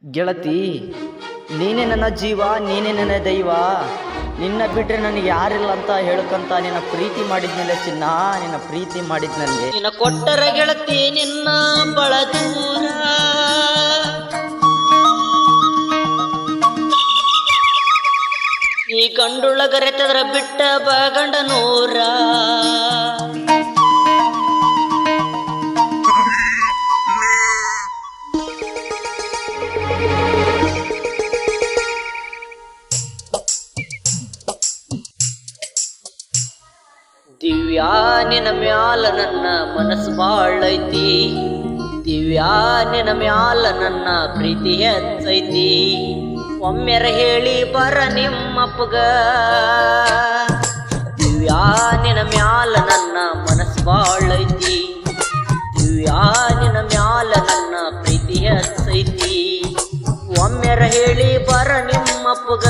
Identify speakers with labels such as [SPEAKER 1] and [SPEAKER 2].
[SPEAKER 1] ಗೆಳತಿ, ನೀನೇ ನನ್ನ ಜೀವ, ನೀನೇ ನನ್ನ ದೈವ. ನಿನ್ನ ಬಿಟ್ಟರೆ ನನಗೆ ಯಾರಿಲ್ಲ ಅಂತ ಹೇಳಕ್ಕಂತ ನಿನ್ನ ಪ್ರೀತಿ ಮಾಡಿದ್ನಲ್ಲ ಚಿನ್ನ, ನಿನ್ನ ಪ್ರೀತಿ ಮಾಡಿದ್ನಲ್ಲಿ ನಿನ್ನ ಕೊಟ್ಟರ ಗೆಳತಿ ನಿನ್ನ ಬಳ ದೂರ. ಈ ಗಂಡುಳಗರೆತದ್ರ ಬಿಟ್ಟ ಬಗಂಡ ನೂರ. ದಿವ್ಯಾ ನಿನ್ನ ಮ್ಯಾಲ ನನ್ನ ಮನಸ್ಸು ಬಾಳೈತಿ, ದಿವ್ಯಾ ನಿನ್ನ ಮ್ಯಾಲ ನನ್ನ ಪ್ರೀತಿ ಹೆಚ್ಚೈತಿ. ಒಮ್ಮೆರ ಹೇಳಿ ಬರ ನಿಮ್ಮಪ್ಪಗ, ದಿವ್ಯಾ ನಿನ್ನ ಮ್ಯಾಲ ನನ್ನ ಮನಸ್ಸು ಬಾಳೈತಿ, ದಿವ್ಯಾ ನಿನ್ನ ಮ್ಯಾಲ ನನ್ನ ಪ್ರೀತಿ ಹೆಚ್ಚೈತಿ. ಒಮ್ಮೆರ ಹೇಳಿ ಬರ ನಿಮ್ಮಪ್ಪಗ.